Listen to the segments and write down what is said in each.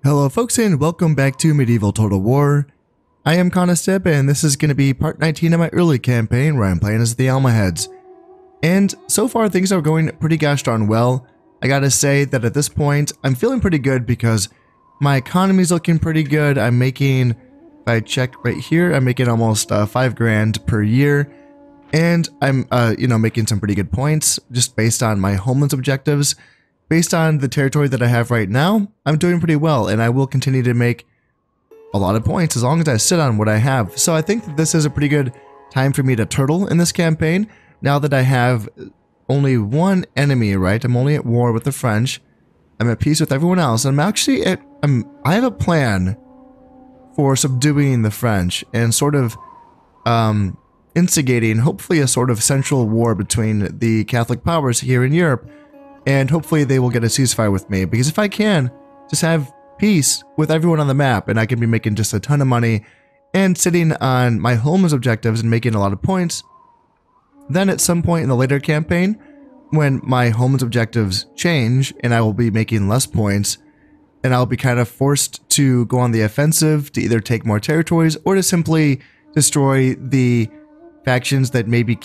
Hello folks and welcome back to Medieval Total War. I am Conostep and this is going to be part 19 of my early campaign where I'm playing as the Almohads. And so far things are going pretty gosh darn well. I gotta say that at this point I'm feeling pretty good because my economy's looking pretty good. I'm making, if I check right here, I'm making almost 5 grand per year. And I'm making some pretty good points just based on my homeland's objectives. Based on the territory that I have right now, I'm doing pretty well, and I will continue to make a lot of points as long as I sit on what I have. So I think that this is a pretty good time for me to turtle in this campaign, now that I have only one enemy, right? I'm only at war with the French. I'm at peace with everyone else, and I have a plan for subduing the French and sort of instigating, hopefully, a sort of central war between the Catholic powers here in Europe. And hopefully they will get a ceasefire with me, because if I can just have peace with everyone on the map and I can be making just a ton of money and sitting on my home's objectives and making a lot of points, then at some point in the later campaign, when my home's objectives change and I will be making less points, and I'll be kind of forced to go on the offensive to either take more territories or to simply destroy the factions that may be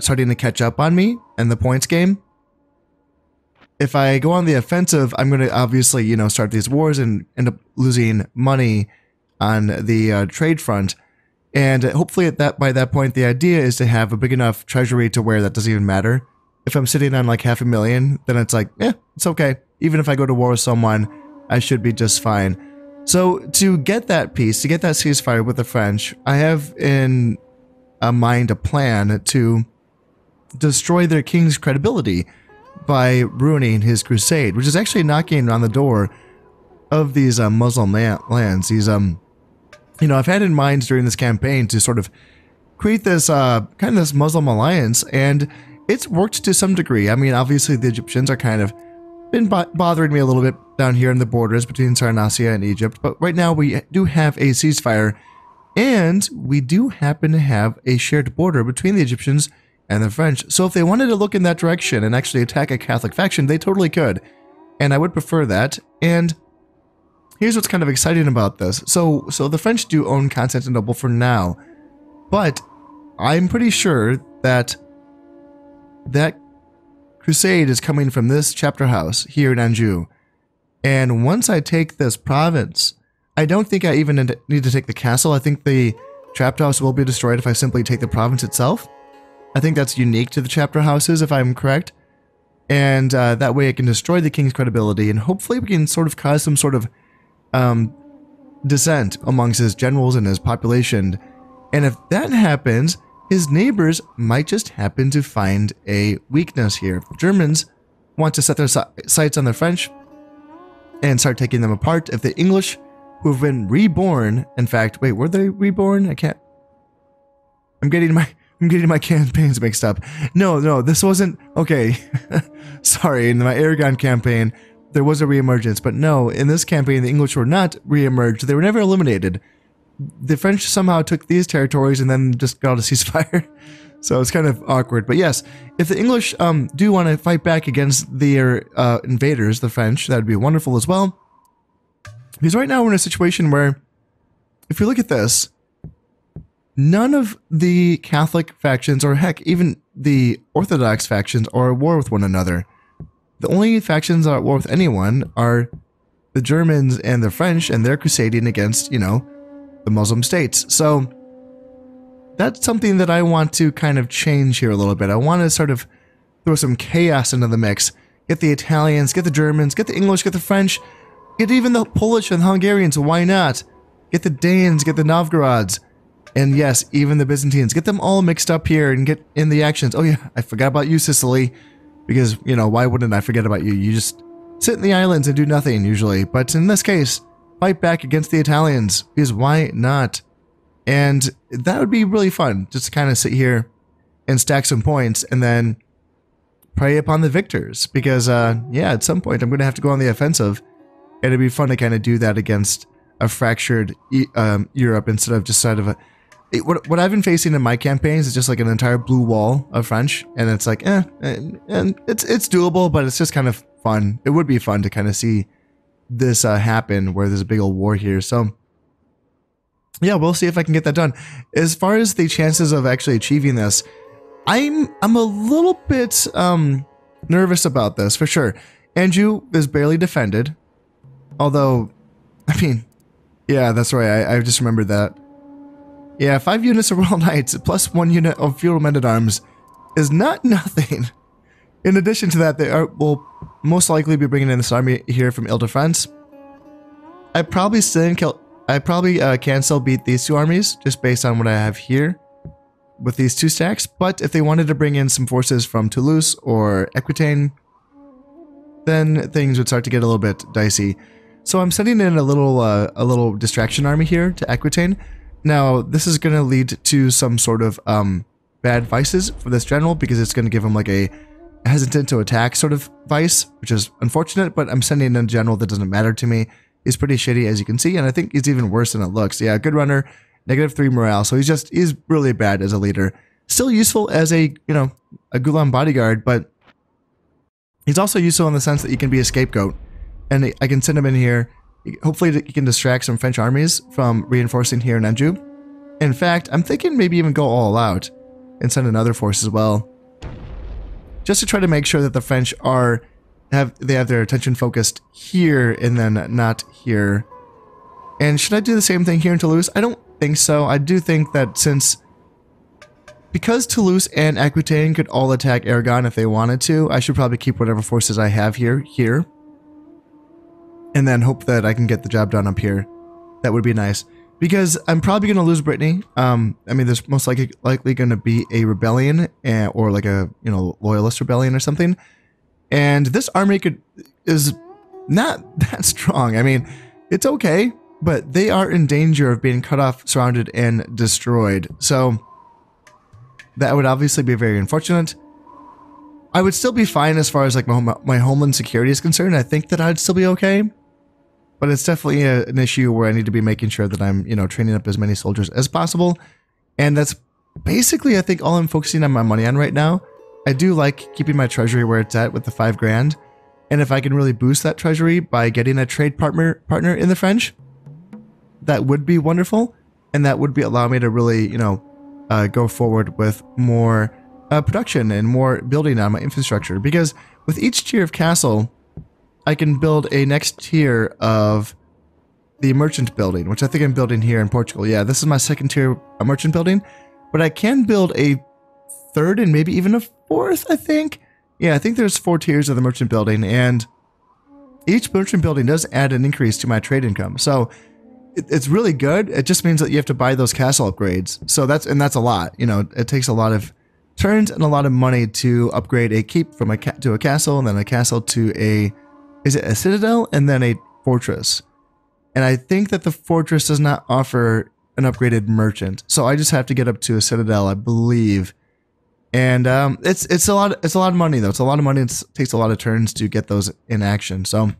starting to catch up on me in the points game. If I go on the offensive, I'm going to obviously, start these wars and end up losing money on the trade front. And hopefully by that point, the idea is to have a big enough treasury to where that doesn't even matter. If I'm sitting on like $500,000, then it's like, it's okay. Even if I go to war with someone, I should be just fine. So to get that peace, to get that ceasefire with the French, I have in mind a plan to destroy their king's credibility by ruining his crusade, which is actually knocking on the door of these Muslim lands. These, I've had in mind during this campaign to sort of create this kind of this Muslim alliance, and it's worked to some degree. I mean, obviously the Egyptians are kind of been bothering me a little bit down here in the borders between Sarnasia and Egypt, but right now we do have a ceasefire, and we do happen to have a shared border between the Egyptians and the French. So if they wanted to look in that direction and actually attack a Catholic faction, they totally could. And I would prefer that. And here's what's kind of exciting about this. So the French do own Constantinople for now, but I'm pretty sure that that crusade is coming from this chapter house here in Anjou. And once I take this province, I don't think I even need to take the castle. I think the chapter house will be destroyed if I simply take the province itself. I think that's unique to the chapter houses, if I'm correct. And that way I can destroy the king's credibility, and hopefully we can sort of cause some sort of dissent amongst his generals and his population. And if that happens, his neighbors might just happen to find a weakness here. If the Germans want to set their sights on the French and start taking them apart, if the English, who have been reborn, in fact, wait, were they reborn? I'm getting my campaigns mixed up. No, this wasn't... Okay. Sorry, in my Aragon campaign, there was a reemergence, but no, in this campaign, the English were not reemerged. They were never eliminated. The French somehow took these territories and then just got a ceasefire. So it's kind of awkward. But yes, if the English do want to fight back against their invaders, the French, that would be wonderful as well. Because right now we're in a situation where, if you look at this, none of the Catholic factions, or heck, even the Orthodox factions, are at war with one another. The only factions that are at war with anyone are the Germans and the French, and they're crusading against, the Muslim states. So that's something that I want to kind of change here a little bit. I want to sort of throw some chaos into the mix. Get the Italians, get the Germans, get the English, get the French, get even the Polish and Hungarians, why not? Get the Danes, get the Novgorods. And yes, even the Byzantines. Get them all mixed up here and get in the actions. Oh yeah, I forgot about you, Sicily. Because, why wouldn't I forget about you? You just sit in the islands and do nothing, usually. But in this case, fight back against the Italians. Because why not? And that would be really fun. Just to kind of sit here and stack some points and then prey upon the victors. Because, yeah, at some point I'm going to have to go on the offensive. And it'd be fun to kind of do that against a fractured Europe instead of just sort of a... What I've been facing in my campaigns is just like an entire blue wall of French, and it's like, and it's doable, but it's just kind of fun. It would be fun to kind of see this happen, where there's a big old war here. So yeah, we'll see if I can get that done. As far as the chances of actually achieving this, I'm a little bit nervous about this for sure. Anjou is barely defended, although, I mean, yeah, that's right. I just remembered that. Yeah, 5 units of Royal Knights plus 1 unit of Feudal Men-at-Arms is not nothing. In addition to that, will most likely be bringing in this army here from Ile-de-France. I probably can still beat these two armies just based on what I have here with these 2 stacks. But if they wanted to bring in some forces from Toulouse or Aquitaine, then things would start to get a little bit dicey. So I'm sending in a little distraction army here to Aquitaine. Now, this is going to lead to some sort of bad vices for this general, because it's going to give him like a hesitant to attack sort of vice, which is unfortunate, but I'm sending in a general that doesn't matter to me. He's pretty shitty, as you can see, and I think he's even worse than it looks. Yeah, good runner, -3 morale, so he's really bad as a leader. Still useful as a Gulam bodyguard, but he's also useful in the sense that he can be a scapegoat, and I can send him in here. Hopefully he can distract some French armies from reinforcing here in Anjou. In fact, I'm thinking maybe even go all out and send another force as well, just to try to make sure that the French have their attention focused here and then not here. And should I do the same thing here in Toulouse? I don't think so. I do think that because Toulouse and Aquitaine could all attack Aragon if they wanted to, I should probably keep whatever forces I have here, and then hope that I can get the job done up here. That would be nice, because I'm probably going to lose Brittany. I mean, there's most likely going to be a rebellion, or like a loyalist rebellion or something. And this army is not that strong. I mean, it's okay, but they are in danger of being cut off, surrounded, and destroyed. So that would obviously be very unfortunate. I would still be fine as far as like my homeland security is concerned. I think that I'd still be okay. But it's definitely an issue where I need to be making sure that I'm, training up as many soldiers as possible. And that's basically, I think, all I'm focusing on my money on right now. I do like keeping my treasury where it's at with the 5 grand. And if I can really boost that treasury by getting a trade partner in the French, that would be wonderful. And that would allow me to really, go forward with more production and more building on my infrastructure. Because with each tier of castle, I can build a next tier of the merchant building, which I think I'm building here in Portugal. Yeah, this is my 2nd tier merchant building, but I can build a 3rd and maybe even a 4th, I think. Yeah, I think there's 4 tiers of the merchant building, and each merchant building does add an increase to my trade income. So it's really good. It just means that you have to buy those castle upgrades. So that's a lot. It takes a lot of turns and a lot of money to upgrade a keep from to a castle, and then a castle to a citadel, and then a fortress. And I think that the fortress does not offer an upgraded merchant, so I just have to get up to a citadel, I believe. And it's a lot of money though. It's a lot of money. It takes a lot of turns to get those in action. So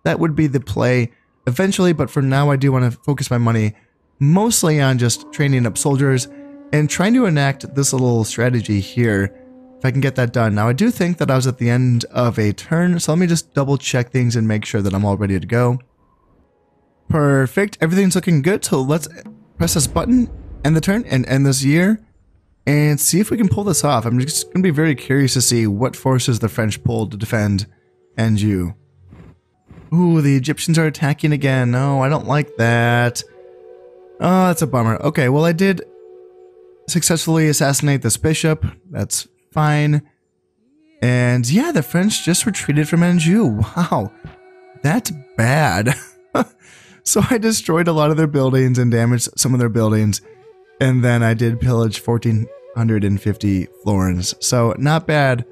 that would be the play eventually. But for now, I do want to focus my money mostly on just training up soldiers and trying to enact this little strategy here, if I can get that done. Now, I do think that I was at the end of a turn, so let me just double check things and make sure that I'm all ready to go. Perfect. Everything's looking good, so let's press this button, end the turn, and end this year, and see if we can pull this off. I'm just going to be very curious to see what forces the French pulled to defend Anjou. Ooh, the Egyptians are attacking again. No, I don't like that. Oh, that's a bummer. Okay, well, I did successfully assassinate this bishop. That's fine. And yeah, the French just retreated from Anjou. Wow, that's bad. So I destroyed a lot of their buildings and damaged some of their buildings. And then I did pillage 1,450 florins. So not bad.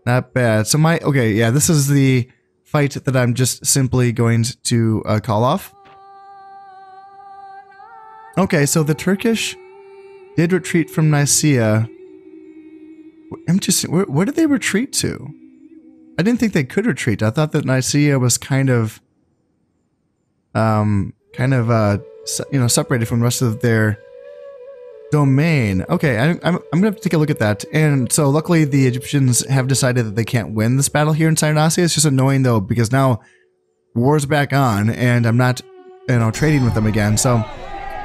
Not bad. So okay, yeah, this is the fight that I'm just simply going to call off. Okay, so the Turkish did retreat from Nicaea. Where did they retreat to? I didn't think they could retreat. I thought that Nicaea was kind of separated from the rest of their domain. Okay, I'm gonna have to take a look at that. And so luckily the Egyptians have decided that they can't win this battle here in Cyrenaica. It's just annoying though, because now war's back on, and I'm not, trading with them again. So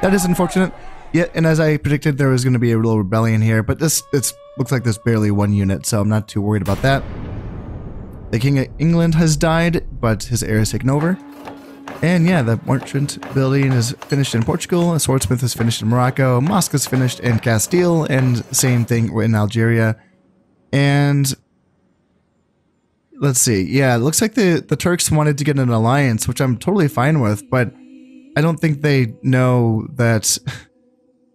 that is unfortunate. Yeah, and as I predicted, there was going to be a little rebellion here, but it looks like there's barely one unit, so I'm not too worried about that. The King of England has died, but his heir has taken over. And yeah, the merchant building is finished in Portugal, a swordsmith is finished in Morocco, mosque is finished in Castile, and same thing in Algeria. And let's see, yeah, it looks like the Turks wanted to get an alliance, which I'm totally fine with, but I don't think they know that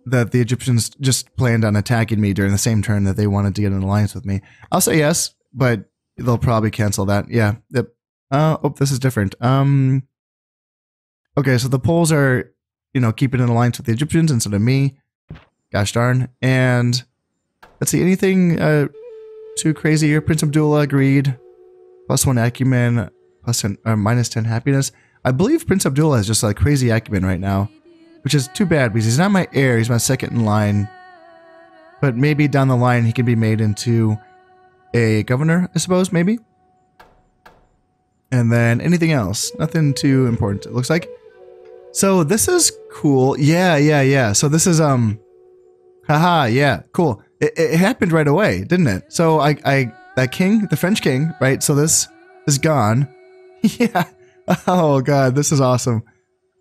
that the Egyptians just planned on attacking me during the same turn that they wanted to get an alliance with me. I'll say yes, but they'll probably cancel that. Yeah. Yep. Oh, this is different. Okay, so the Poles are, keeping an alliance with the Egyptians instead of me. Gosh darn. And let's see, anything too crazy here? Prince Abdullah agreed. +1 acumen, -10 happiness. I believe Prince Abdullah is just like crazy acumen right now, which is too bad because he's not my heir, he's my second in line. But maybe down the line he can be made into a governor, I suppose, maybe. And then anything else, nothing too important, it looks like. So this is cool. Yeah. So this is, haha, yeah, cool. It happened right away, didn't it? So that king, the French king, right? So this is gone. Yeah. Oh God, this is awesome.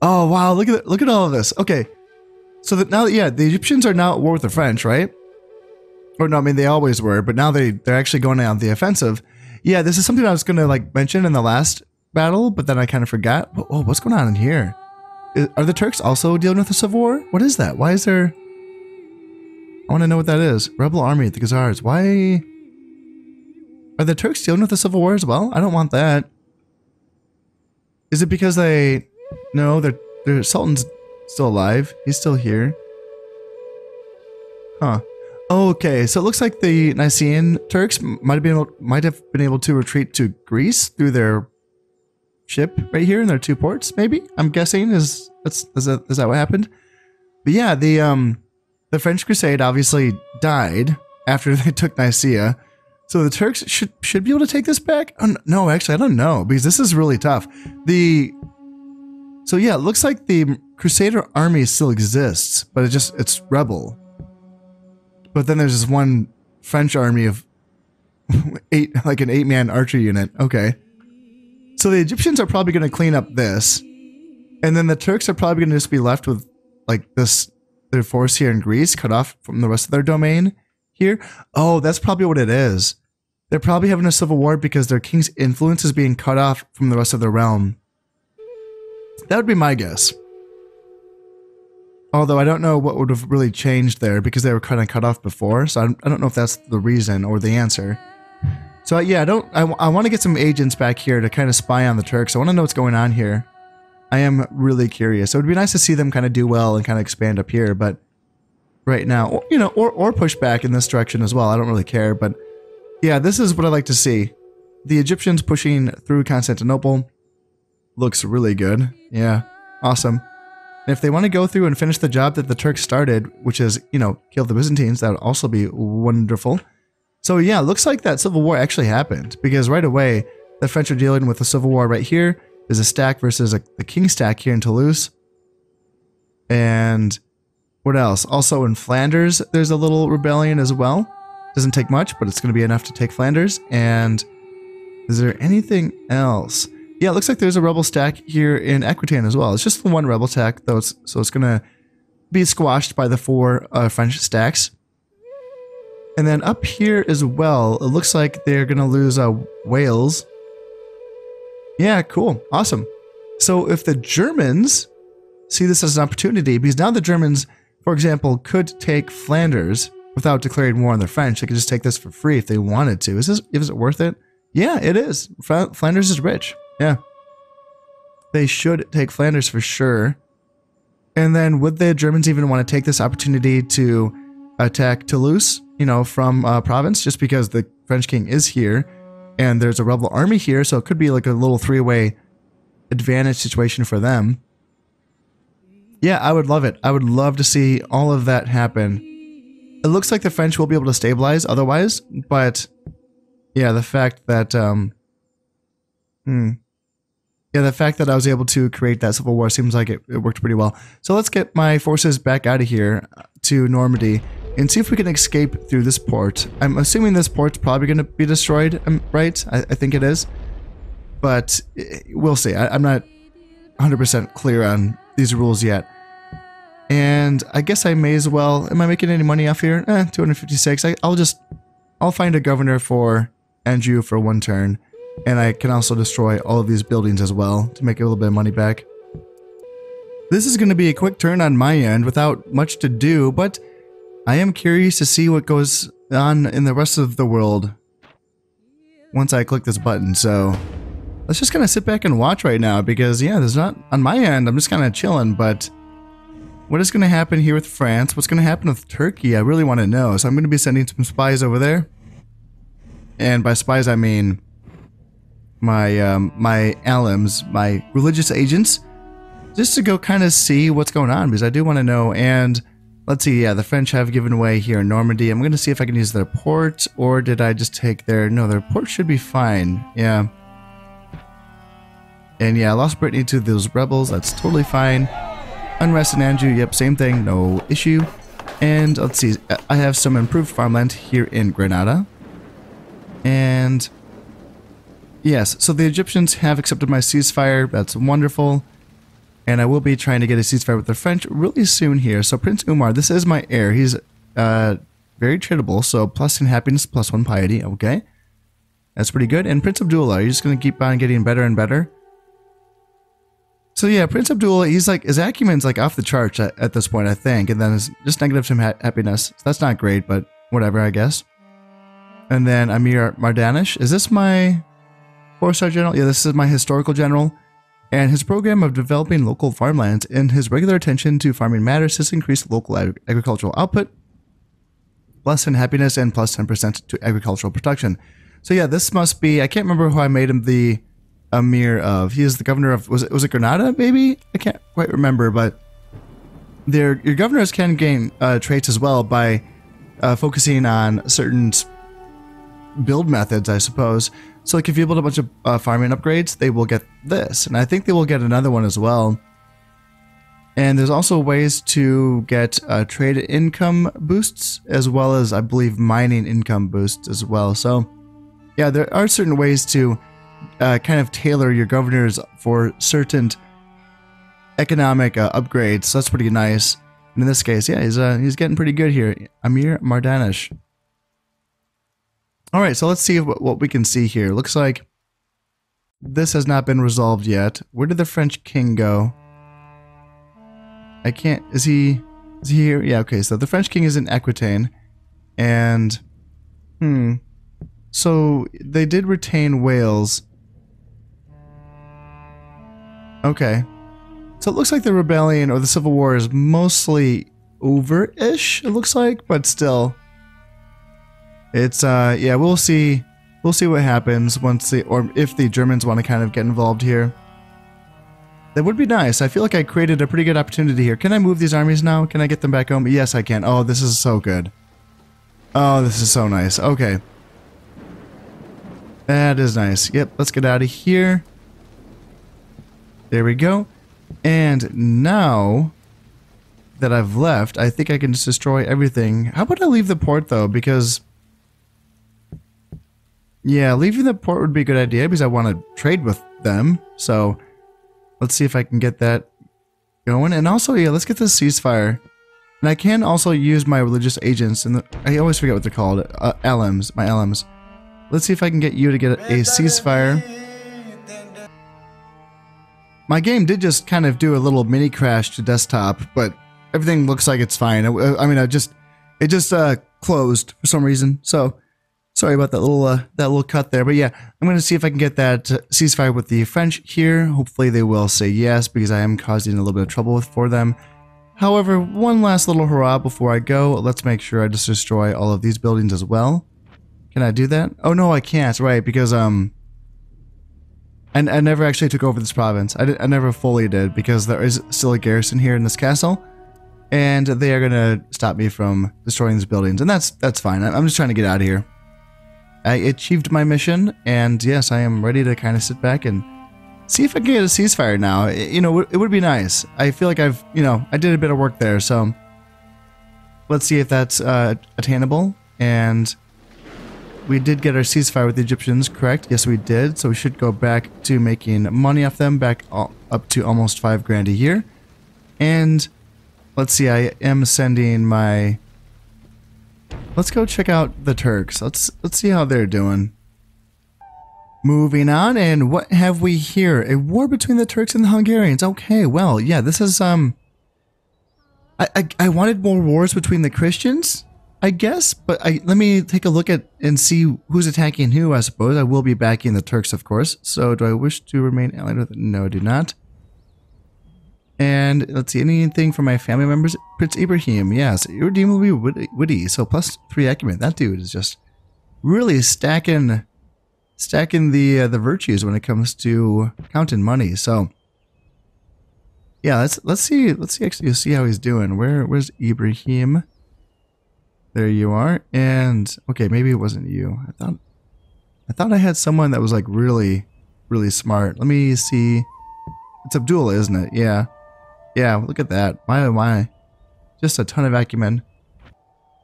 Oh wow, look at all of this. Okay. So that now, yeah, the Egyptians are now at war with the French, right? Or no, I mean, they always were, but now they're actually going on the offensive. Yeah, this is something I was going to like mention in the last battle, but then I kind of forgot. Oh, what's going on in here? Are the Turks also dealing with a civil war? What is that? Why is there... I want to know what that is. Rebel army at the Khazars. Why... Are the Turks dealing with a civil war as well? I don't want that. Is it because they... No, their Sultan's still alive. He's still here. Huh. Okay, so it looks like the Nicaean Turks might have been able to retreat to Greece through their ship right here in their 2 ports. Maybe, I'm guessing is that what happened? But yeah, the French Crusade obviously died after they took Nicaea, so the Turks should be able to take this back. Oh, no, actually, I don't know because this is really tough. So yeah, it looks like the Crusader army still exists, but it's rebel. But then there's this one French army of 8, like an 8-man archery unit. Okay. So the Egyptians are probably going to clean up this. And then the Turks are probably going to just be left with like their force here in Greece, cut off from the rest of their domain here. Oh, that's probably what it is. They're probably having a civil war because their king's influence is being cut off from the rest of their realm. That would be my guess. Although I don't know what would have really changed there because they were kind of cut off before, so I don't know if that's the reason or the answer. So yeah, I want to get some agents back here to kind of spy on the Turks. I want to know what's going on here. I am really curious. So it would be nice to see them kind of do well and kind of expand up here, but right now, or push back in this direction as well. I don't really care, but yeah, this is what I like to see. The Egyptians pushing through Constantinople looks really good. Yeah, awesome. And if they want to go through and finish the job that the Turks started, which is, kill the Byzantines, that would also be wonderful. So yeah, it looks like that civil war actually happened because right away, the French are dealing with a civil war right here. There's a stack versus the king stack here in Toulouse. And what else? Also in Flanders, there's a little rebellion as well. Doesn't take much, but it's going to be enough to take Flanders. And is there anything else? Yeah, it looks like there's a rebel stack here in Aquitaine as well. It's just the one rebel stack, though, so it's going to be squashed by the 4 French stacks. And then up here as well, it looks like they're going to lose Wales. Yeah, cool. Awesome. So if the Germans see this as an opportunity, because now the Germans, for example, could take Flanders without declaring war on the French. They could just take this for free if they wanted to. Is it worth it? Yeah, it is. Flanders is rich. Yeah. They should take Flanders for sure. And then would the Germans even want to take this opportunity to attack Toulouse, from Provence, just because the French king is here and there's a rebel army here, so it could be like a little 3-way advantage situation for them. Yeah, I would love it. I would love to see all of that happen. It looks like the French will be able to stabilize otherwise, but yeah, the fact that Yeah, the fact that I was able to create that civil war seems like it worked pretty well. So let's get my forces back out of here to Normandy and see if we can escape through this port. I'm assuming this port's probably going to be destroyed, right? I think it is. But we'll see. I'm not 100% clear on these rules yet. And I guess I may as well... Am I making any money off here? 256. I'll find a governor for Anjou for 1 turn. And I can also destroy all of these buildings as well to make a little bit of money back. This is going to be a quick turn on my end without much to do, but I am curious to see what goes on in the rest of the world once I click this button. So let's just kind of sit back and watch right now because, yeah, there's not... On my end, I'm just kind of chilling, but what is going to happen here with France? What's going to happen with Turkey? I really want to know. So I'm going to be sending some spies over there. And by spies, I mean... my alims, my religious agents, just to go kind of see what's going on because I do want to know. And let's see, yeah, the French have given way here in Normandy. I'm going to see if I can use their port, or did I just take their... No, their port should be fine. Yeah. And yeah, I lost Brittany to those rebels. That's totally fine. Unrest in Anjou, yep, same thing, no issue. And let's see, I have some improved farmland here in Granada. And... yes, so the Egyptians have accepted my ceasefire. That's wonderful. And I will be trying to get a ceasefire with the French really soon here. So Prince Umar, this is my heir. He's very tradable. So plus in happiness, plus 1 piety. Okay. That's pretty good. And Prince Abdullah, you're just going to keep on getting better and better. So yeah, Prince Abdullah, he's like, his acumen's like off the charts at this point, I think. And then it's just negative some happiness. So that's not great, but whatever, I guess. And then Amir Mardanish. Is this my... 4-star general? Yeah, this is my historical general. And his program of developing local farmlands and his regular attention to farming matters has increased local agricultural output, plus in happiness, and plus 10% to agricultural production. So yeah, this must be... I can't remember who I made him the Amir of. He is the governor of... Was it Granada, maybe? I can't quite remember, but... your governors can gain traits as well by focusing on certain build methods, I suppose. So like if you build a bunch of farming upgrades, they will get this. And I think they will get another one as well. And there's also ways to get trade income boosts, as well as, I believe, mining income boosts as well. So yeah, there are certain ways to kind of tailor your governors for certain economic upgrades. So that's pretty nice. And in this case, yeah, he's getting pretty good here. Amir Mardanish. All right, so let's see what we can see here. Looks like this has not been resolved yet. Where did the French king go? I can't... Is he here? Yeah, okay, so the French king is in Aquitaine. And... So, they did retain Wales. Okay. So it looks like the rebellion or the civil war is mostly over-ish, it looks like, but still... It's, yeah, we'll see what happens once or if the Germans want to kind of get involved here. That would be nice. I feel like I created a pretty good opportunity here. Can I move these armies now? Can I get them back home? Yes, I can. Oh, this is so good. Oh, this is so nice. Okay. That is nice. Yep, let's get out of here. There we go. And now that I've left, I think I can just destroy everything. How about I leave the port, though? Because... yeah, leaving the port would be a good idea because I want to trade with them. So let's see if I can get that going. And also, yeah, let's get this ceasefire. And I can also use my religious agents. And I always forget what they're called. LMs, my LMs. Let's see if I can get you to get a ceasefire. My game did just kind of do a little mini crash to desktop, but everything looks like it's fine. I mean, it just closed for some reason. So... sorry about that little cut there, but yeah, I'm going to see if I can get that ceasefire with the French here. Hopefully they will say yes, because I am causing a little bit of trouble for them. However, one last little hurrah before I go. Let's make sure I just destroy all of these buildings as well. Can I do that? Oh no, I can't, right, because I never actually took over this province. I never fully did, because there is still a garrison here in this castle, and they are going to stop me from destroying these buildings, and that's fine. I'm just trying to get out of here. I achieved my mission, and yes, I am ready to kind of sit back and see if I can get a ceasefire now. You know, it would be nice. I feel like I've, you know, I did a bit of work there, so let's see if that's attainable. And we did get our ceasefire with the Egyptians, correct? Yes, we did. So we should go back to making money off them, back up to almost 5 grand a year. And let's see, I am sending my... Let's go check out the Turks. Let's see how they're doing. Moving on, and what have we here? A war between the Turks and the Hungarians. Okay, well, yeah, this is, I wanted more wars between the Christians, I guess, but let me take a look at and see who's attacking who, I suppose. I will be backing the Turks, of course. So, do I wish to remain allied with them? No, I do not. And let's see, anything from my family members? Prince Ibrahim, yes, irredeemably witty, so +3 acumen. That dude is just really stacking the virtues when it comes to counting money. So yeah, let's see actually see how he's doing. Where's Ibrahim? There you are. And okay, maybe it wasn't you. I thought I had someone that was like really smart. Let me see. It's Abdullah, isn't it? Yeah. Yeah, look at that. My oh my. Just a ton of acumen.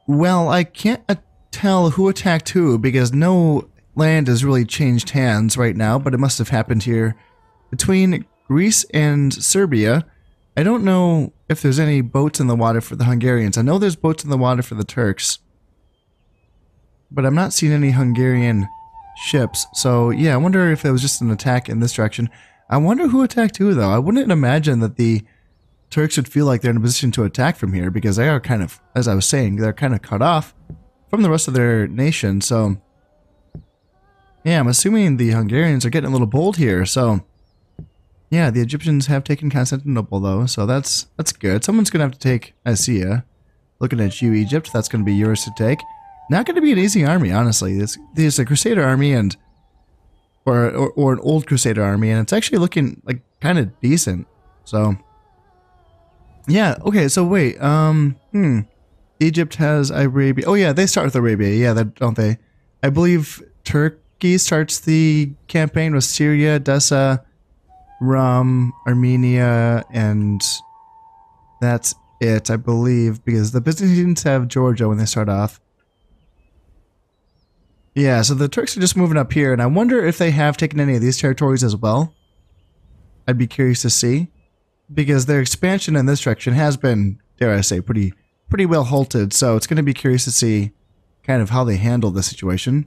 Well, I can't tell who attacked who because no land has really changed hands right now, but it must have happened here between Greece and Serbia. I don't know if there's any boats in the water for the Hungarians. I know there's boats in the water for the Turks, but I'm not seeing any Hungarian ships. So yeah, I wonder if it was just an attack in this direction. I wonder who attacked who though. I wouldn't imagine that the Turks would feel like they're in a position to attack from here because they are kind of, as I was saying, they're kind of cut off from the rest of their nation. So yeah, I'm assuming the Hungarians are getting a little bold here. So yeah, the Egyptians have taken Constantinople though, so that's good. Someone's gonna have to take Assia. Looking at you, Egypt, that's gonna be yours to take. Not gonna be an easy army, honestly. There's a Crusader army and or an old Crusader army, and it's actually looking like kind of decent. So yeah, okay. So wait, Egypt has Arabia. Oh yeah, they start with Arabia. Yeah, don't they? I believe Turkey starts the campaign with Syria, Dessa, Rum, Armenia, and that's it, I believe, because the Byzantines have Georgia when they start off. Yeah, so the Turks are just moving up here, and I wonder if they have taken any of these territories as well. I'd be curious to see, because their expansion in this direction has been, dare I say, pretty well halted, so it's going to be curious to see kind of how they handle the situation.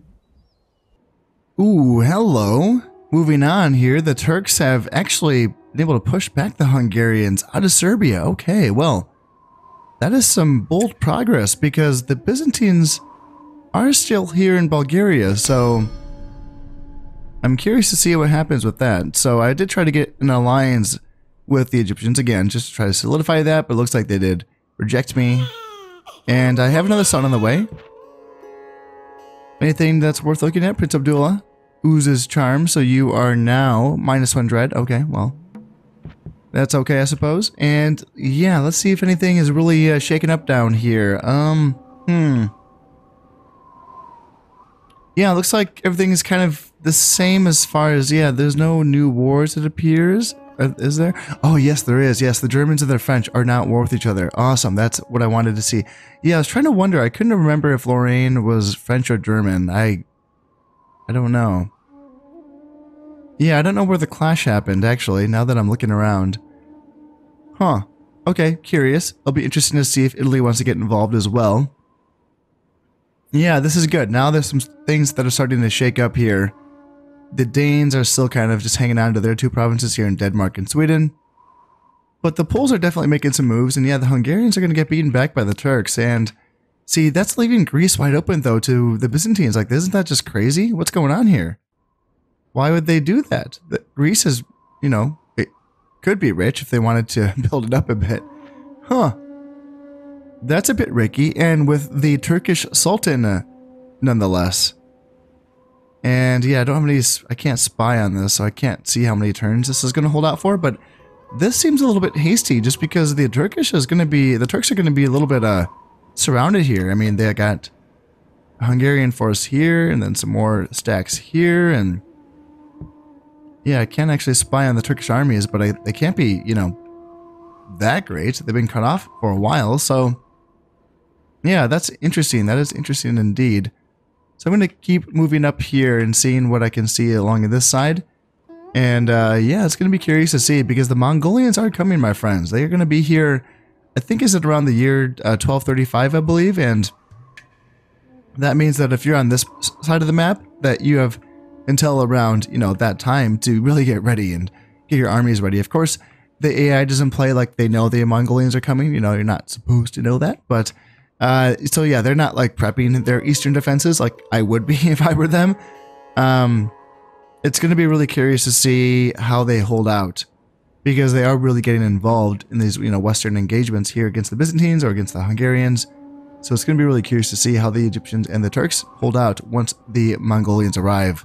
Ooh, hello. Moving on here, the Turks have actually been able to push back the Hungarians out of Serbia. Okay, well, that is some bold progress because the Byzantines are still here in Bulgaria, so I'm curious to see what happens with that. So I did try to get an alliance with the Egyptians again, just to try to solidify that, but it looks like they did reject me. And I have another son on the way. Anything that's worth looking at, Prince Abdullah? Oozes charm, so you are now -1 dread. Okay, well, that's okay, I suppose. And yeah, let's see if anything is really shaken up down here. Yeah, it looks like everything is kind of the same as far as, yeah, there's no new wars, it appears. Is there? Oh, yes, there is. Yes, the Germans and the French are now at war with each other. Awesome. That's what I wanted to see. Yeah, I was trying to wonder. I couldn't remember if Lorraine was French or German. I don't know. Yeah, I don't know where the clash happened, actually, now that I'm looking around. Huh. Okay, curious. It'll be interesting to see if Italy wants to get involved as well. Yeah, this is good. Now there's some things that are starting to shake up here. The Danes are still kind of just hanging on to their 2 provinces here in Denmark and Sweden. But the Poles are definitely making some moves, and yeah, the Hungarians are going to get beaten back by the Turks. And see, that's leaving Greece wide open, though, to the Byzantines. Like, isn't that just crazy? What's going on here? Why would they do that? Greece is, you know, it could be rich if they wanted to build it up a bit. Huh. That's a bit risky, and with the Turkish Sultan, nonetheless. And yeah, I don't have any, I can't spy on this, so I can't see how many turns this is going to hold out for, but this seems a little bit hasty just because the Turks are going to be a little bit surrounded here. I mean, they got a Hungarian force here, and then some more stacks here, and Yeah, I can't actually spy on the Turkish armies, but they can't be, you know, that great. They've been cut off for a while, so yeah, that's interesting. That is interesting indeed. So I'm going to keep moving up here and seeing what I can see along this side. And yeah, it's going to be curious to see because the Mongolians are coming, my friends. They are going to be here, I think is it around the year 1235, I believe. And that means that if you're on this side of the map, that you have until around, you know, that time to really get ready and get your armies ready. Of course, the AI doesn't play like they know the Mongolians are coming. You know, you're not supposed to know that. But so yeah, they're not like prepping their eastern defenses like I would be if I were them. It's going to be really curious to see how they hold out because they are really getting involved in these, you know, Western engagements here against the Byzantines or against the Hungarians. So it's going to be really curious to see how the Egyptians and the Turks hold out once the Mongolians arrive.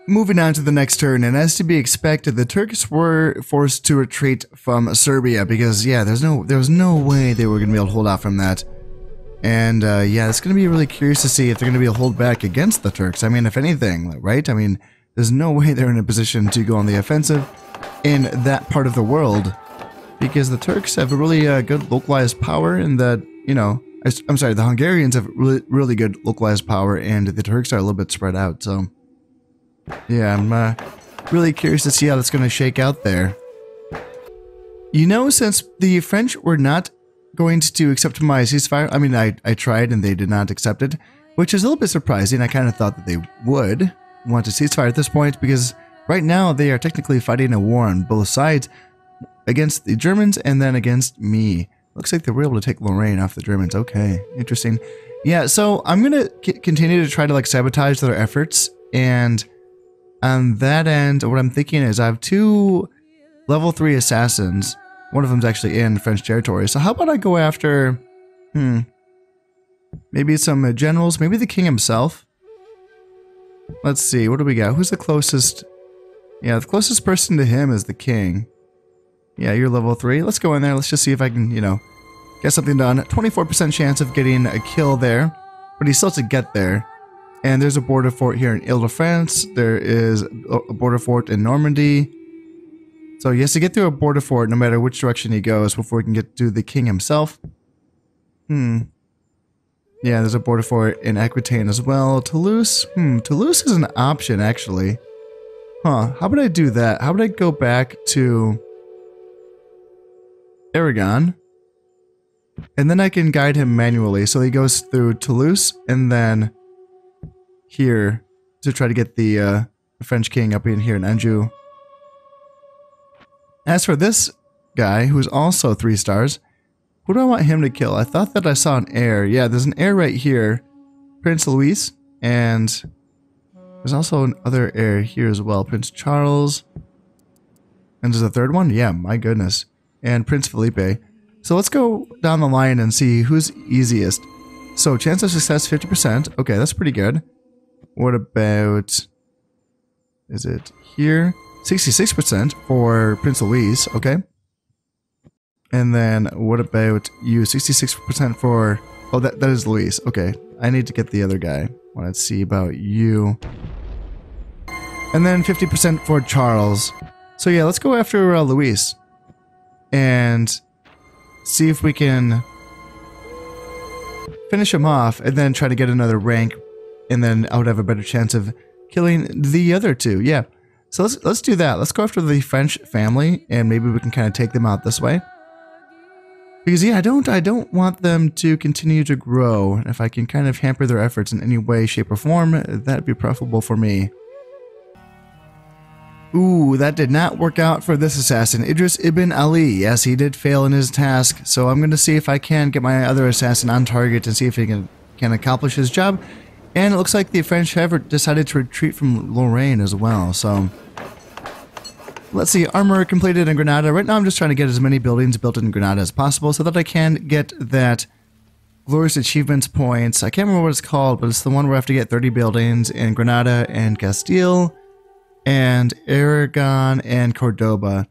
Moving on to the next turn, and as to be expected, the Turks were forced to retreat from Serbia because, yeah, there was no way they were going to be able to hold out from that. And, yeah, it's going to be really curious to see if they're going to be able to hold back against the Turks. I mean, if anything, right? I mean, there's no way they're in a position to go on the offensive in that part of the world because the Turks have a really good localized power and that, you know, I'm sorry, the Hungarians have really good localized power and the Turks are a little bit spread out, so yeah, I'm really curious to see how that's going to shake out there. You know, since the French were not going to accept my ceasefire, I mean, I tried and they did not accept it, which is a little bit surprising. I kind of thought that they would want a ceasefire at this point because right now they are technically fighting a war on both sides against the Germans and then against me. Looks like they were able to take Lorraine off the Germans. Okay, interesting. Yeah, so I'm going to continue to try to like sabotage their efforts, and on that end, what I'm thinking is I have 2 level 3 assassins. One of them's actually in French territory. So how about I go after, maybe some generals, maybe the king himself. Let's see, what do we got? Who's the closest? Yeah, the closest person to him is the king. Yeah, you're level 3. Let's go in there. Let's just see if I can, you know, get something done. 24% chance of getting a kill there, but he still has to get there. And there's a border fort here in Ile-de-France. There is a border fort in Normandy. So he has to get through a border fort no matter which direction he goes before he can get to the king himself. Yeah, there's a border fort in Aquitaine as well. Toulouse? Toulouse is an option, actually. How about I do that? How about I go back to Aragon? And then I can guide him manually. So he goes through Toulouse and then here to try to get the French king up in here in Anjou. As for this guy, who's also 3 stars, who do I want him to kill? I thought that I saw an heir. Yeah, there's an heir right here. Prince Louis. And there's also another heir here as well. Prince Charles. And there's a 3rd one? Yeah, my goodness. And Prince Felipe. So let's go down the line and see who's easiest. So chance of success 50%. Okay, that's pretty good. What about, is it here? 66% for Prince Louis, okay. And then what about you? 66% for, oh, that is Louis. Okay, I need to get the other guy. Want to see about you. And then 50% for Charles. So yeah, let's go after Louis. And see if we can finish him off and then try to get another rank. And then I would have a better chance of killing the other 2. Yeah. So let's do that. Let's go after the French family and maybe we can kind of take them out this way. Because yeah, I don't want them to continue to grow. And if I can kind of hamper their efforts in any way, shape, or form, that'd be preferable for me. Ooh, that did not work out for this assassin, Idris ibn Ali. Yes, he did fail in his task. So I'm going to see if I can get my other assassin on target and see if he can accomplish his job. And it looks like the French have decided to retreat from Lorraine as well, so let's see, armor completed in Granada. Right now I'm just trying to get as many buildings built in Granada as possible so that I can get that glorious achievements points. I can't remember what it's called, but it's the one where I have to get 30 buildings in Granada and Castile and Aragon and Cordoba.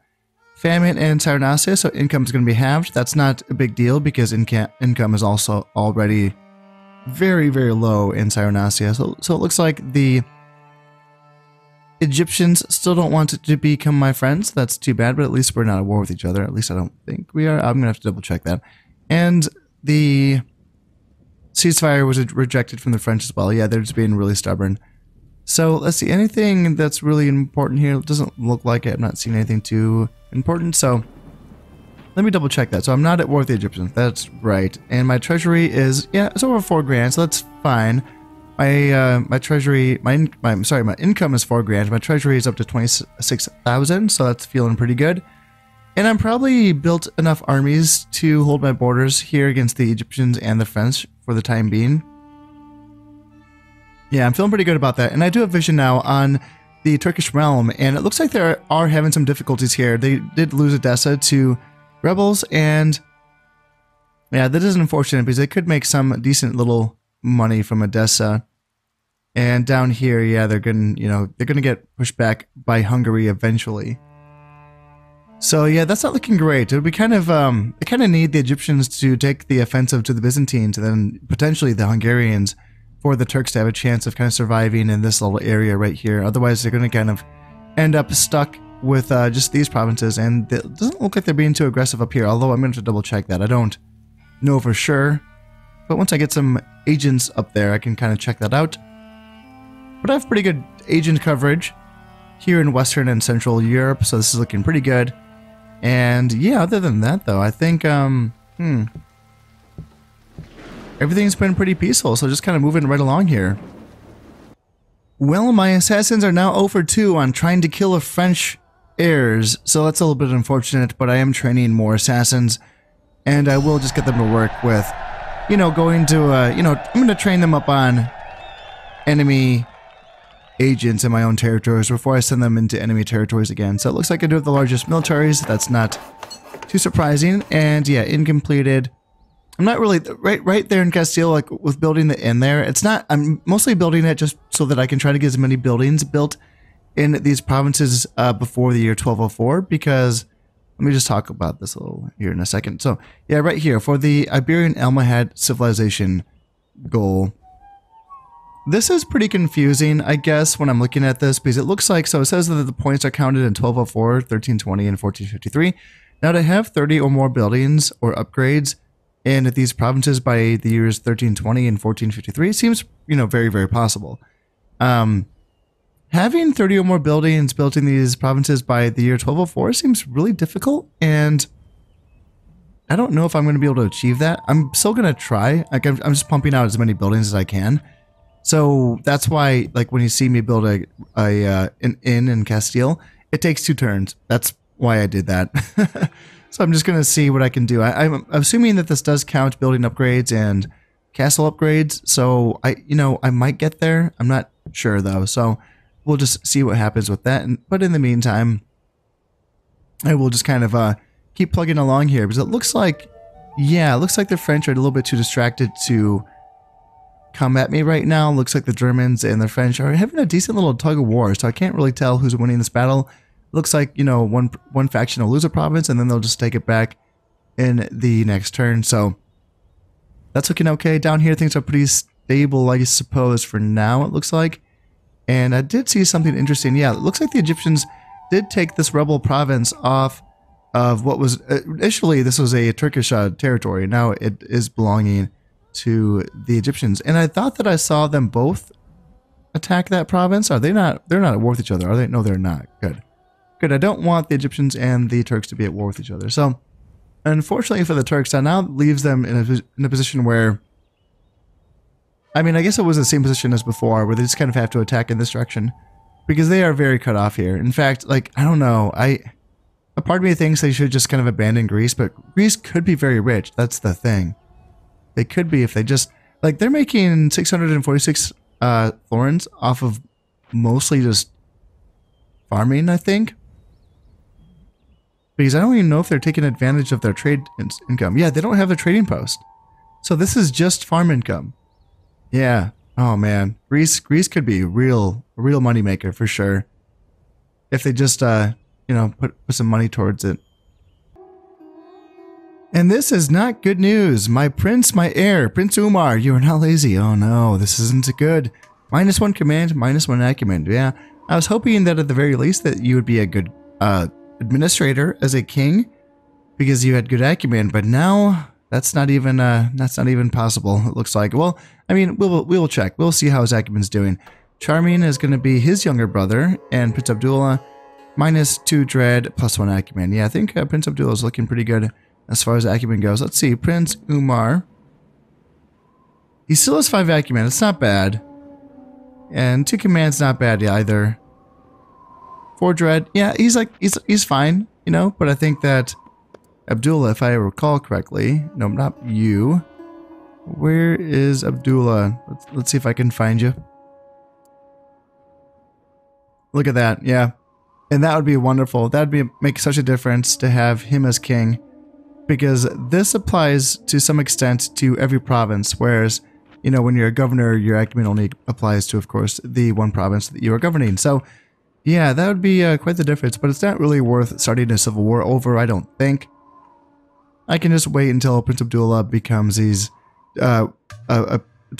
Famine and Cyrenaica, so income is going to be halved. That's not a big deal because income is also already very, very low in Cyrenaica. So it looks like the Egyptians still don't want to become my friends. That's too bad, but at least we're not at war with each other. At least I don't think we are. I'm going to have to double check that. And the ceasefire was rejected from the French as well. Yeah, they're just being really stubborn. So let's see. Anything that's really important here? It doesn't look like it. I'm not seeing anything too important. So let me double check that. So I'm not at war with the Egyptians. That's right. And my treasury is, yeah, it's over 4 grand. So that's fine. My treasury, my income is 4 grand. My treasury is up to 26,000, so that's feeling pretty good. And I'm probably built enough armies to hold my borders here against the Egyptians and the French for the time being. Yeah, I'm feeling pretty good about that. And I do have vision now on the Turkish realm, and it looks like they are having some difficulties here. They did lose Edessa to rebels, and yeah, that is unfortunate because they could make some decent little money from Edessa. And down here, yeah, they're gonna get pushed back by Hungary eventually. So yeah, that's not looking great. It would be kind of they kind of need the Egyptians to take the offensive to the Byzantines, and then potentially the Hungarians, for the Turks to have a chance of kind of surviving in this little area right here. Otherwise, they're going to kind of end up stuck with just these provinces, and it doesn't look like they're being too aggressive up here. Although I'm going to have to double check that. I don't know for sure, but once I get some agents up there, I can kind of check that out. But I have pretty good agent coverage here in Western and Central Europe, so this is looking pretty good. And yeah, other than that though, I think everything's been pretty peaceful, so just kind of moving right along here. Well, my assassins are now 0 for 2 on trying to kill a French heirs, so that's a little bit unfortunate, but I am training more assassins, and I will just get them to work with, you know, going to, I'm going to train them up on enemy agents in my own territories before I send them into enemy territories again. So it looks like I do have the largest militaries. That's not too surprising. And yeah, incompleted. I'm not really right there in Castile, like with building the inn there. It's not, I'm mostly building it just so that I can try to get as many buildings built in these provinces before the year 1204, because let me just talk about this a little here in a second. So yeah, right here for the Iberian Almohad civilization goal. This is pretty confusing, I guess, when I'm looking at this, because it looks like, so it says that the points are counted in 1204, 1320, and 1453. Now, to have 30 or more buildings or upgrades in these provinces by the years 1320 and 1453 seems, you know, very, very possible. Having 30 or more buildings built in these provinces by the year 1204 seems really difficult, and I don't know if I'm going to be able to achieve that. I'm still going to try. Like, I'm just pumping out as many buildings as I can. So that's why, like, when you see me build an inn in Castile, it takes 2 turns. That's why I did that. So I'm just going to see what I can do. I'm assuming that this does count building upgrades and castle upgrades. So I might get there. I'm not sure though. So we'll just see what happens with that. But in the meantime, I will just kind of keep plugging along here, because it looks like, yeah, it looks like the French are a little bit too distracted to come at me right now. Looks like the Germans and the French are having a decent little tug of war, so I can't really tell who's winning this battle. Looks like, you know, one faction will lose a province and then they'll just take it back in the next turn. So that's looking okay. Down here, things are pretty stable, I suppose, for now, it looks like. And I did see something interesting. Yeah, it looks like the Egyptians did take this rebel province off of what was initially, this was a Turkish territory. Now it is belonging to the Egyptians, and I thought that I saw them both attack that province. Are they not? They're not at war with each other, are they? No, they're not. Good. Good. I don't want the Egyptians and the Turks to be at war with each other. So, unfortunately for the Turks, that now leaves them in a position where, I mean, I guess it was the same position as before, where they just kind of have to attack in this direction, because they are very cut off here. In fact, like, I don't know, a part of me thinks they should just kind of abandon Greece, but Greece could be very rich. That's the thing. They could be if they just, like, they're making 646 florins off of mostly just farming, I think. Because I don't even know if they're taking advantage of their trade income. Yeah, they don't have a trading post. So this is just farm income. Yeah. Oh man, Greece could be a real moneymaker for sure. If they just put some money towards it. And this is not good news. My prince, my heir, Prince Umar, you are now lazy. Oh no, this isn't good. -1 command, -1 acumen. Yeah, I was hoping that at the very least that you would be a good administrator as a king, because you had good acumen. But now that's not even possible. It looks like. Well, I mean, we will check. We'll see how his acumen's doing. Charming is going to be his younger brother, and Prince Abdullah -2 dread, +1 acumen. Yeah, I think Prince Abdullah is looking pretty good as far as acumen goes. Let's see, Prince Umar. He still has 5 acumen. It's not bad. And 2 commands, not bad either. 4 dread. Yeah, he's fine, you know. But I think that Abdullah, if I recall correctly, no, not you. Where is Abdullah? Let's see if I can find you. Look at that, yeah. And that would be wonderful. That would make such a difference to have him as king, because this applies to some extent to every province, whereas, you know, when you're a governor, your acumen only applies to, of course, the one province that you are governing. So, yeah, that would be quite the difference, but it's not really worth starting a civil war over, I don't think. I can just wait until Prince Abdullah becomes to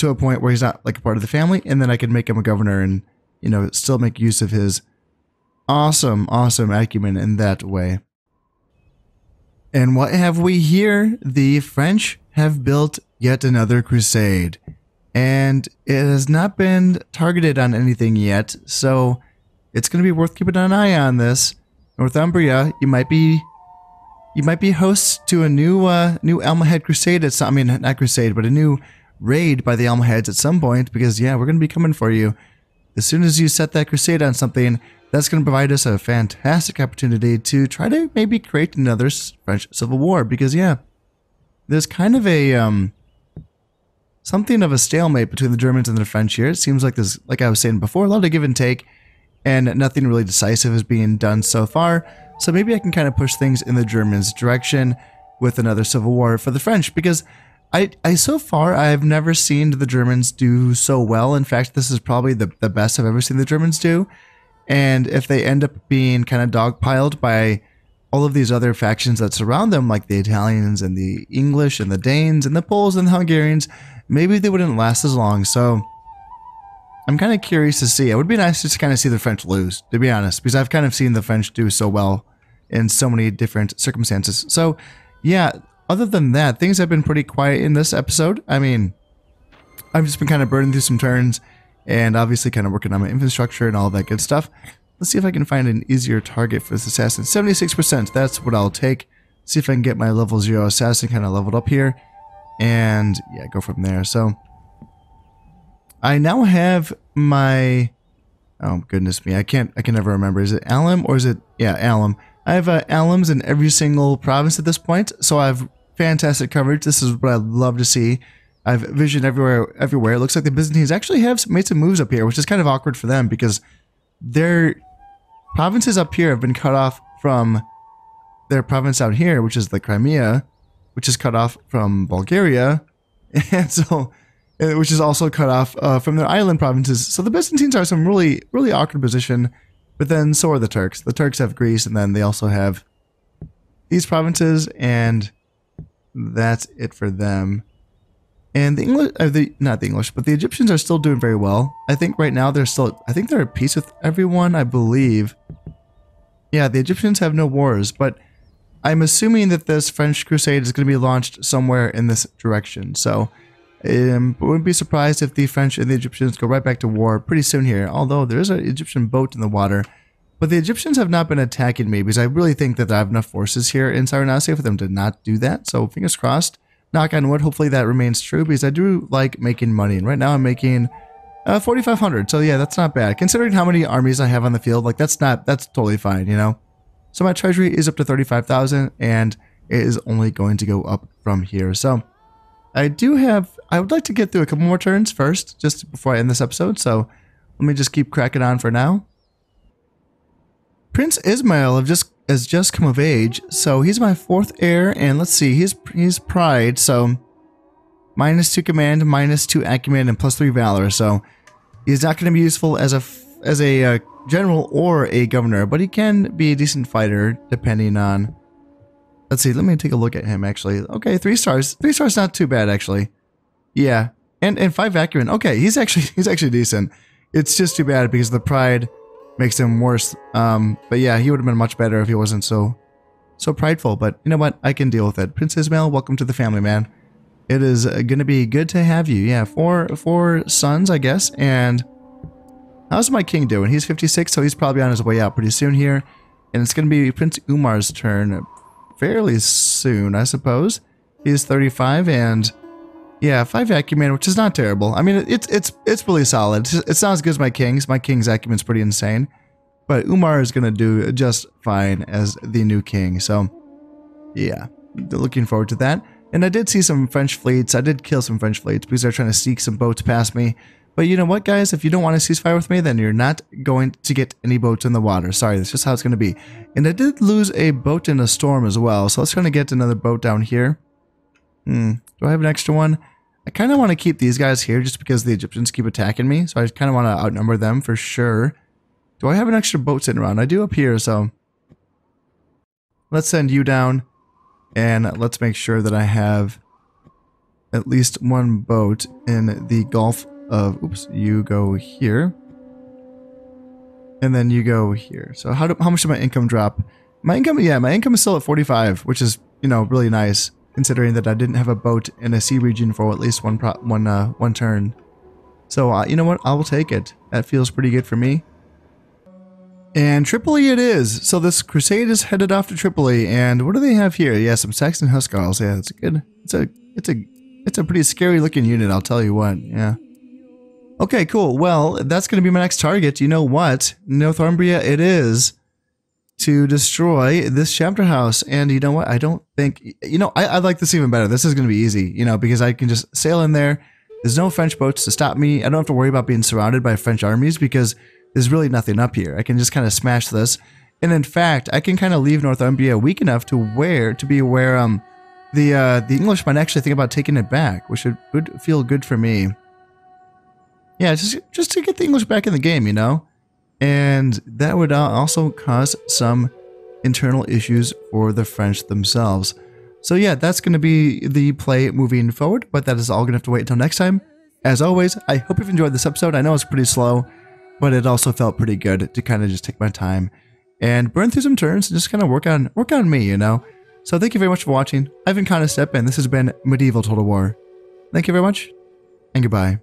a point where he's not like a part of the family, and then I can make him a governor and, you know, still make use of his awesome acumen in that way. And what have we here? The French have built yet another crusade, and it has not been targeted on anything yet, so it's going to be worth keeping an eye on this. Northumbria, you might be hosts to a new Almohad crusade. I mean, not crusade, but a new raid by the Almohads at some point, because yeah, we're going to be coming for you. As soon as you set that crusade on something, that's going to provide us a fantastic opportunity to try to maybe create another French Civil War, because yeah, there's kind of a something of a stalemate between the Germans and the French here. It seems like there's, like I was saying before, a lot of give and take, and nothing really decisive is being done so far. So maybe I can kind of push things in the Germans' direction with another civil war for the French, because I so far I've never seen the Germans do so well. In fact, this is probably the best I've ever seen the Germans do. And if they end up being kind of dogpiled by all of these other factions that surround them, like the Italians and the English and the Danes and the Poles and the Hungarians, maybe they wouldn't last as long. So I'm kind of curious to see. It would be nice just to kind of see the French lose, to be honest, because I've kind of seen the French do so well in so many different circumstances. So yeah, other than that, things have been pretty quiet in this episode. I mean, I've just been kind of burning through some turns and obviously kind of working on my infrastructure and all that good stuff. Let's see if I can find an easier target for this assassin. 76%, that's what I'll take. See if I can get my level 0 assassin kind of leveled up here. And yeah, go from there. So I now have my, oh goodness me, I can never remember. Is it alum or is it, yeah, alum. I have alums in every single province at this point, so I have fantastic coverage. This is what I love to see. I have vision everywhere. It looks like the Byzantines actually have made some moves up here, which is kind of awkward for them because their provinces up here have been cut off from their province out here, which is the Crimea, which is cut off from Bulgaria, and so which is also cut off from their island provinces. So the Byzantines are some really awkward position. But then so are the Turks. The Turks have Greece, and then they also have these provinces, and that's it for them. And the English, not the English, but the Egyptians are still doing very well. I think right now they're at peace with everyone, I believe. Yeah, the Egyptians have no wars, but I'm assuming that this French crusade is going to be launched somewhere in this direction. So I wouldn't be surprised if the French and the Egyptians go right back to war pretty soon here, although there is an Egyptian boat in the water. But the Egyptians have not been attacking me because I really think that I have enough forces here in Cyrenaica for them to not do that. So fingers crossed, knock on wood, hopefully that remains true because I do like making money. And right now I'm making 4,500. So yeah, that's not bad. Considering how many armies I have on the field, like that's totally fine, you know? So my treasury is up to 35,000 and it is only going to go up from here. So I would like to get through a couple more turns first, just before I end this episode, so let me just keep cracking on for now. Prince Ismail has just come of age, so he's my 4th heir, and let's see, he's pride, so -2 command, -2 acumen, and +3 valor, so he's not going to be useful as a general or a governor, but he can be a decent fighter, depending on... Let's see, let me take a look at him, actually. Okay, 3 stars. 3 stars not too bad, actually. Yeah, and 5 acumen. Okay, he's actually decent. It's just too bad because the pride makes him worse. But yeah, he would have been much better if he wasn't so prideful. But you know what? I can deal with it. Prince Ismail, welcome to the family, man. It is going to be good to have you. Yeah, four sons, I guess. And how's my king doing? He's 56, so he's probably on his way out pretty soon here. And it's going to be Prince Umar's turn fairly soon, I suppose. He's 35, and yeah, 5 acumen, which is not terrible. I mean, it's really solid. It's not as good as my king's. My king's acumen's pretty insane. But Umar is going to do just fine as the new king. So, yeah, looking forward to that. And I did see some French fleets. I did kill some French fleets because they're trying to sneak some boats past me. But you know what, guys? If you don't want to ceasefire with me, then you're not going to get any boats in the water. Sorry, that's just how it's going to be. And I did lose a boat in a storm as well. So let's try to get another boat down here. Do I have an extra one? I kind of want to keep these guys here just because the Egyptians keep attacking me. So I kind of want to outnumber them for sure. Do I have an extra boat sitting around? I do up here, so let's send you down. And let's make sure that I have at least one boat in the Gulf of... Oops, you go here. And then you go here. So how much did my income drop? My income, yeah, my income is still at 45, which is, you know, really nice. Considering that I didn't have a boat in a sea region for at least one turn. So, you know what? I will take it. That feels pretty good for me. And Tripoli it is. So this crusade is headed off to Tripoli. And what do they have here? Yeah, some Saxon Huscarls. Yeah, it's a good... It's a pretty scary looking unit, I'll tell you what. Yeah. Okay, cool. Well, that's going to be my next target. You know what? Northumbria it is. To destroy this chapter house. And you know what? I don't think... You know, I like this even better. This is going to be easy, you know, because I can just sail in there. There's no French boats to stop me. I don't have to worry about being surrounded by French armies because there's really nothing up here. I can just kind of smash this. And in fact, I can kind of leave Northumbria weak enough to be where the English might actually think about taking it back, which would feel good for me. Yeah, just to get the English back in the game, you know? And that would also cause some internal issues for the French themselves. So yeah, that's going to be the play moving forward, but that is all going to have to wait until next time. As always, I hope you've enjoyed this episode. I know it's pretty slow, but it also felt pretty good to kind of just take my time and burn through some turns and just kind of work on me, you know? So thank you very much for watching. I've been Step, and this has been Medieval Total War. Thank you very much, and goodbye.